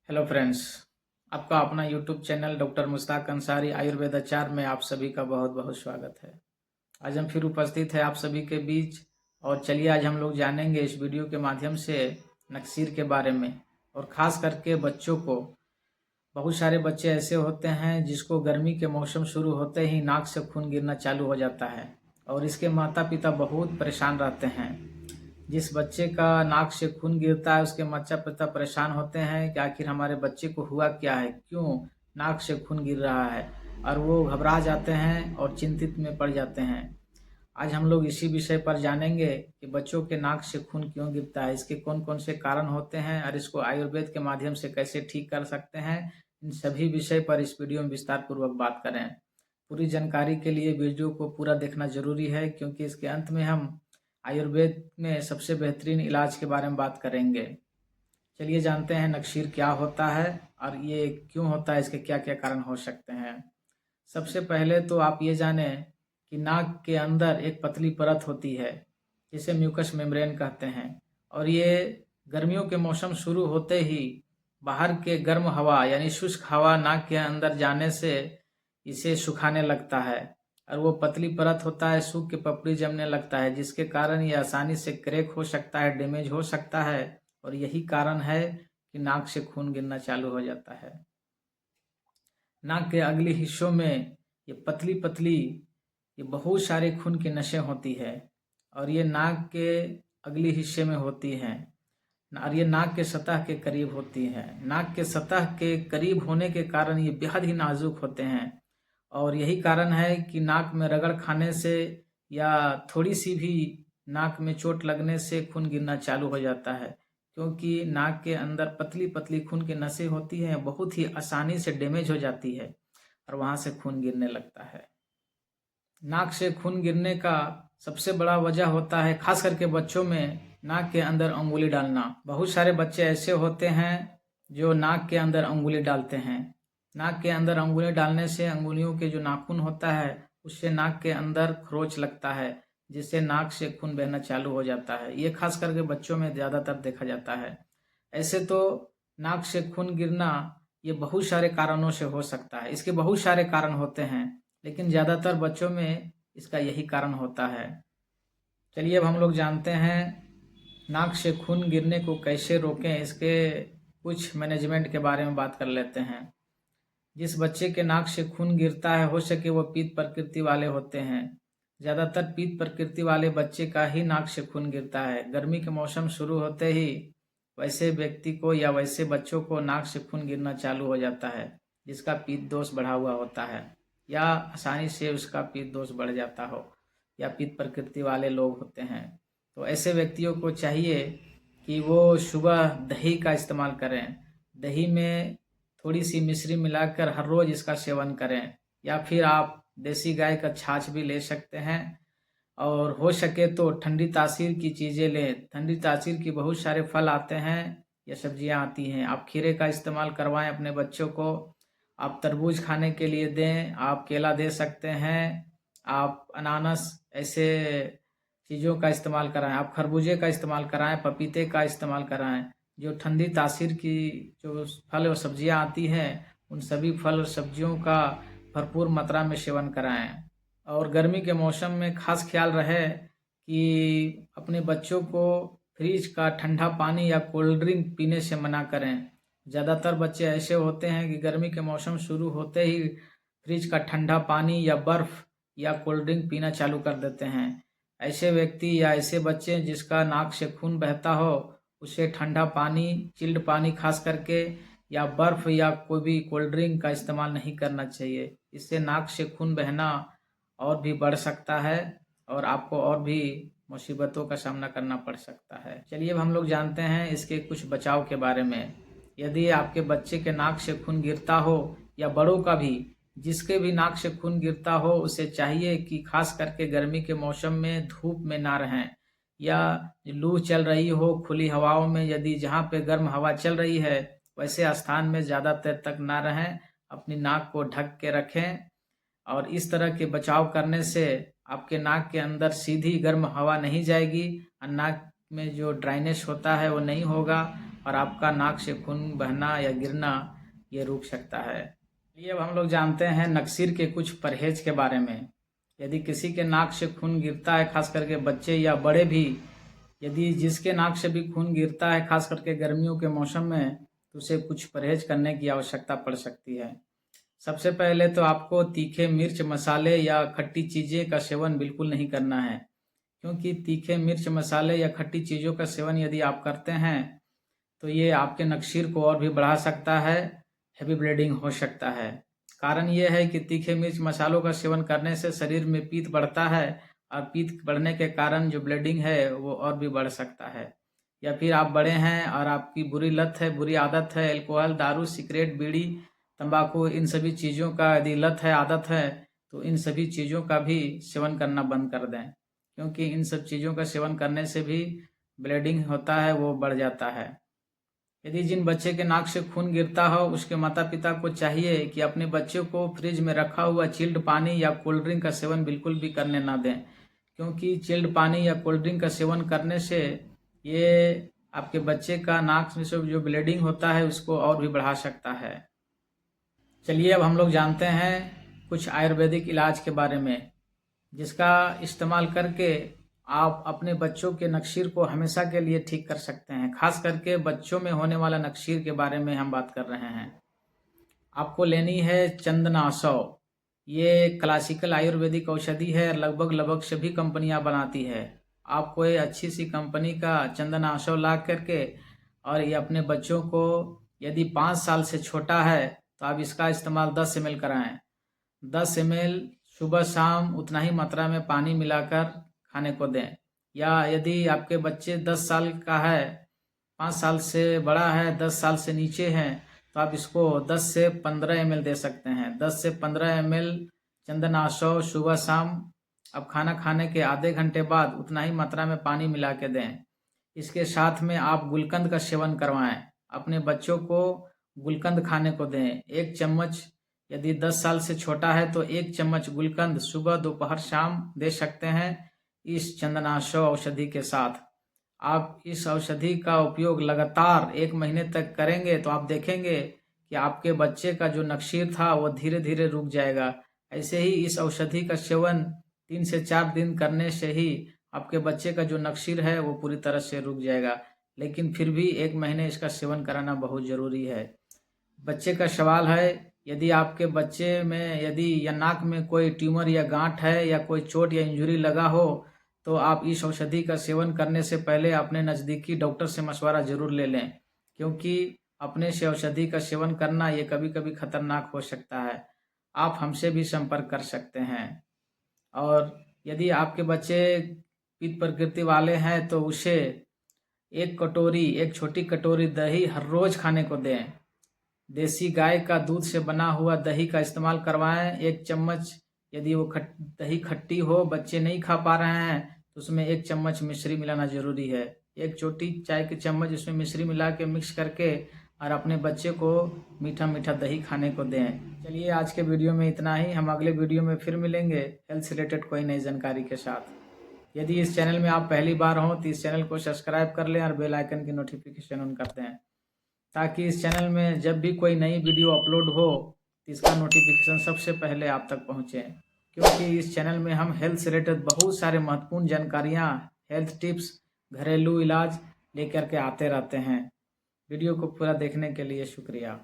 Hello friends, आपका अपना YouTube channel doctor Mushtaq Ansari Ayurveda Acharya में आप सभी का बहुत बहुत स्वागत है। आज हम फिर उपस्थित हैं आप सभी के बीच और चलिए आज हम लोग जानेंगे इस वीडियो के माध्यम से नक्सीर के बारे में। और ख़ास करके बच्चों को, बहुत सारे बच्चे ऐसे होते हैं जिसको गर्मी के मौसम शुरू होते ही नाक से खून गिरना चालू हो जाता है और इसके माता पिता बहुत परेशान रहते हैं। जिस बच्चे का नाक से खून गिरता है उसके माता पिता परेशान होते हैं कि आखिर हमारे बच्चे को हुआ क्या है, क्यों नाक से खून गिर रहा है, और वो घबरा जाते हैं और चिंतित में पड़ जाते हैं। आज हम लोग इसी विषय पर जानेंगे कि बच्चों के नाक से खून क्यों गिरता है, इसके कौन कौन से कारण होते हैं और इसको आयुर्वेद के माध्यम से कैसे ठीक कर सकते हैं। इन सभी विषय पर इस वीडियो में विस्तार पूर्वक बात करें। पूरी जानकारी के लिए वीडियो को पूरा देखना जरूरी है, क्योंकि इसके अंत में हम आयुर्वेद में सबसे बेहतरीन इलाज के बारे में बात करेंगे। चलिए जानते हैं नक्सीर क्या होता है और ये क्यों होता है, इसके क्या क्या कारण हो सकते हैं। सबसे पहले तो आप ये जानें कि नाक के अंदर एक पतली परत होती है जिसे म्यूकस मेम्ब्रेन कहते हैं, और ये गर्मियों के मौसम शुरू होते ही बाहर के गर्म हवा यानी शुष्क हवा नाक के अंदर जाने से इसे सुखाने लगता है, और वो पतली परत होता है, सूख के पपड़ी जमने लगता है, जिसके कारण ये आसानी से क्रैक हो सकता है, डैमेज हो सकता है, और यही कारण है कि नाक से खून गिरना चालू हो जाता है। नाक के अगले हिस्सों में ये पतली पतली ये बहुत सारे खून की नसें होती है, और ये नाक के अगले हिस्से में होती हैं, और ये नाक के सतह के करीब होती हैं। नाक के सतह के करीब होने के कारण ये बेहद ही नाजुक होते हैं, और यही कारण है कि नाक में रगड़ खाने से या थोड़ी सी भी नाक में चोट लगने से खून गिरना चालू हो जाता है, क्योंकि नाक के अंदर पतली पतली खून की नसें होती हैं, बहुत ही आसानी से डैमेज हो जाती है और वहाँ से खून गिरने लगता है। नाक से खून गिरने का सबसे बड़ा वजह होता है, खास करके बच्चों में, नाक के अंदर अंगुली डालना। बहुत सारे बच्चे ऐसे होते हैं जो नाक के अंदर अंगुली डालते हैं। नाक के अंदर अंगुली डालने से अंगुलियों के जो नाखून होता है उससे नाक के अंदर खरोच लगता है, जिससे नाक से खून बहना चालू हो जाता है। ये खास करके बच्चों में ज़्यादातर देखा जाता है। ऐसे तो नाक से खून गिरना ये बहुत सारे कारणों से हो सकता है, इसके बहुत सारे कारण होते हैं, लेकिन ज़्यादातर बच्चों में इसका यही कारण होता है। चलिए अब हम लोग जानते हैं नाक से खून गिरने को कैसे रोकें, इसके कुछ मैनेजमेंट के बारे में बात कर लेते हैं। जिस बच्चे के नाक से खून गिरता है, हो सके वो पीत प्रकृति वाले होते हैं। ज़्यादातर पीत प्रकृति वाले बच्चे का ही नाक से खून गिरता है। गर्मी के मौसम शुरू होते ही वैसे व्यक्ति को या वैसे बच्चों को नाक से खून गिरना चालू हो जाता है, जिसका पीत दोष बढ़ा हुआ होता है, या आसानी से उसका पीत दोष बढ़ जाता हो, या पीत प्रकृति वाले लोग होते हैं। तो ऐसे व्यक्तियों को चाहिए कि वो सुबह दही का इस्तेमाल करें। दही में थोड़ी सी मिश्री मिलाकर हर रोज़ इसका सेवन करें, या फिर आप देसी गाय का छाछ भी ले सकते हैं, और हो सके तो ठंडी तासीर की चीज़ें लें। ठंडी तासीर की बहुत सारे फल आते हैं या सब्जियां आती हैं। आप खीरे का इस्तेमाल करवाएं अपने बच्चों को, आप तरबूज खाने के लिए दें, आप केला दे सकते हैं, आप अनानास ऐसे चीज़ों का इस्तेमाल कराएं, आप खरबूजे का इस्तेमाल कराएं, पपीते का इस्तेमाल कराएं। जो ठंडी तासीर की जो फल और सब्जियां आती हैं, उन सभी फल और सब्जियों का भरपूर मात्रा में सेवन कराएं। और गर्मी के मौसम में खास ख्याल रहे कि अपने बच्चों को फ्रिज का ठंडा पानी या कोल्ड ड्रिंक पीने से मना करें। ज़्यादातर बच्चे ऐसे होते हैं कि गर्मी के मौसम शुरू होते ही फ्रिज का ठंडा पानी या बर्फ़ या कोल्ड ड्रिंक पीना चालू कर देते हैं। ऐसे व्यक्ति या ऐसे बच्चे जिसका नाक से खून बहता हो, उसे ठंडा पानी, चिल्ड पानी खास करके, या बर्फ़ या कोई भी कोल्ड ड्रिंक का इस्तेमाल नहीं करना चाहिए। इससे नाक से खून बहना और भी बढ़ सकता है और आपको और भी मुसीबतों का सामना करना पड़ सकता है। चलिए अब हम लोग जानते हैं इसके कुछ बचाव के बारे में। यदि आपके बच्चे के नाक से खून गिरता हो, या बड़ों का भी, जिसके भी नाक से खून गिरता हो, उसे चाहिए कि खास करके गर्मी के मौसम में धूप में ना रहें, या लू चल रही हो खुली हवाओं में, यदि जहाँ पे गर्म हवा चल रही है वैसे स्थान में ज़्यादा देर तक ना रहें। अपनी नाक को ढक के रखें, और इस तरह के बचाव करने से आपके नाक के अंदर सीधी गर्म हवा नहीं जाएगी और नाक में जो ड्राइनेस होता है वो नहीं होगा, और आपका नाक से खून बहना या गिरना ये रुक सकता है। चलिए अब हम लोग जानते हैं नकसीर के कुछ परहेज के बारे में। यदि किसी के नाक से खून गिरता है, खास करके बच्चे या बड़े भी, यदि जिसके नाक से भी खून गिरता है खास करके गर्मियों के मौसम में, तो उसे कुछ परहेज करने की आवश्यकता पड़ सकती है। सबसे पहले तो आपको तीखे मिर्च, मसाले या खट्टी चीज़ें का सेवन बिल्कुल नहीं करना है, क्योंकि तीखे मिर्च, मसाले या खट्टी चीज़ों का सेवन यदि आप करते हैं तो ये आपके नकसीर को और भी बढ़ा सकता है, हैवी ब्लीडिंग हो सकता है। कारण ये है कि तीखे मिर्च, मसालों का सेवन करने से शरीर में पित्त बढ़ता है और पित्त बढ़ने के कारण जो ब्लीडिंग है वो और भी बढ़ सकता है। या फिर आप बड़े हैं और आपकी बुरी लत है, बुरी आदत है, अल्कोहल, दारू, सिगरेट, बीड़ी, तंबाकू, इन सभी चीज़ों का यदि लत है, आदत है, तो इन सभी चीज़ों का भी सेवन करना बंद कर दें, क्योंकि इन सब चीज़ों का सेवन करने से भी ब्लीडिंग होता है, वो बढ़ जाता है। यदि जिन बच्चे के नाक से खून गिरता हो उसके माता पिता को चाहिए कि अपने बच्चों को फ्रिज में रखा हुआ चिल्ड पानी या कोल्ड ड्रिंक का सेवन बिल्कुल भी करने ना दें, क्योंकि चिल्ड पानी या कोल्ड ड्रिंक का सेवन करने से ये आपके बच्चे का नाक में से जो ब्लीडिंग होता है उसको और भी बढ़ा सकता है। चलिए अब हम लोग जानते हैं कुछ आयुर्वेदिक इलाज के बारे में, जिसका इस्तेमाल करके आप अपने बच्चों के नकसीर को हमेशा के लिए ठीक कर सकते हैं। खास करके बच्चों में होने वाला नकसीर के बारे में हम बात कर रहे हैं। आपको लेनी है चंदनाशव। ये क्लासिकल आयुर्वेदिक औषधि है, लगभग सभी कंपनियां बनाती है। आप कोई अच्छी सी कंपनी का चंदनाशव ला करके और ये अपने बच्चों को, यदि 5 साल से छोटा है तो आप इसका इस्तेमाल 10 ml कराएं। 10 ml सुबह शाम उतना ही मात्रा में पानी मिलाकर खाने को दें। या यदि आपके बच्चे 10 साल का है, 5 साल से बड़ा है, 10 साल से नीचे हैं, तो आप इसको 10 से 15 ml दे सकते हैं। 10 से 15 ml चंदनाशव सुबह शाम अब खाना खाने के आधे घंटे बाद उतना ही मात्रा में पानी मिला के दें। इसके साथ में आप गुलकंद का सेवन करवाएं। अपने बच्चों को गुलकंद खाने को दें। 1 चम्मच, यदि 10 साल से छोटा है तो 1 चम्मच गुलकंद सुबह, दोपहर, शाम दे सकते हैं इस चंदनाशव औषधि के साथ। आप इस औषधि का उपयोग लगातार 1 महीने तक करेंगे तो आप देखेंगे कि आपके बच्चे का जो नकसीर था वो धीरे धीरे रुक जाएगा। ऐसे ही इस औषधि का सेवन 3 से 4 दिन करने से ही आपके बच्चे का जो नकसीर है वो पूरी तरह से रुक जाएगा। लेकिन फिर भी 1 महीने इसका सेवन कराना बहुत ज़रूरी है। बच्चे का सवाल है, यदि आपके बच्चे में यदि या नाक में कोई ट्यूमर या गांठ है या कोई चोट या इंजरी लगा हो, तो आप इस औषधि का सेवन करने से पहले अपने नज़दीकी डॉक्टर से मशवरा ज़रूर ले लें, क्योंकि अपने से औषधि का सेवन करना ये कभी कभी खतरनाक हो सकता है। आप हमसे भी संपर्क कर सकते हैं। और यदि आपके बच्चे पित्त प्रकृति वाले हैं तो उसे एक छोटी कटोरी दही हर रोज़ खाने को दें। देसी गाय का दूध से बना हुआ दही का इस्तेमाल करवाएं। 1 चम्मच, यदि वो दही खट्टी हो, बच्चे नहीं खा पा रहे हैं, तो उसमें 1 चम्मच मिश्री मिलाना ज़रूरी है। 1 छोटी चाय की चम्मच इसमें मिश्री मिला के मिक्स करके और अपने बच्चे को मीठा मीठा दही खाने को दें। चलिए आज के वीडियो में इतना ही। हम अगले वीडियो में फिर मिलेंगे हेल्थ से रिलेटेड कोई नई जानकारी के साथ। यदि इस चैनल में आप पहली बार हों तो इस चैनल को सब्सक्राइब कर लें और बेल आइकन की नोटिफिकेशन ऑन कर दें, ताकि इस चैनल में जब भी कोई नई वीडियो अपलोड हो तो इसका नोटिफिकेशन सबसे पहले आप तक पहुंचे। क्योंकि इस चैनल में हम हेल्थ से रिलेटेड बहुत सारे महत्वपूर्ण जानकारियां, हेल्थ टिप्स, घरेलू इलाज लेकर के आते रहते हैं। वीडियो को पूरा देखने के लिए शुक्रिया।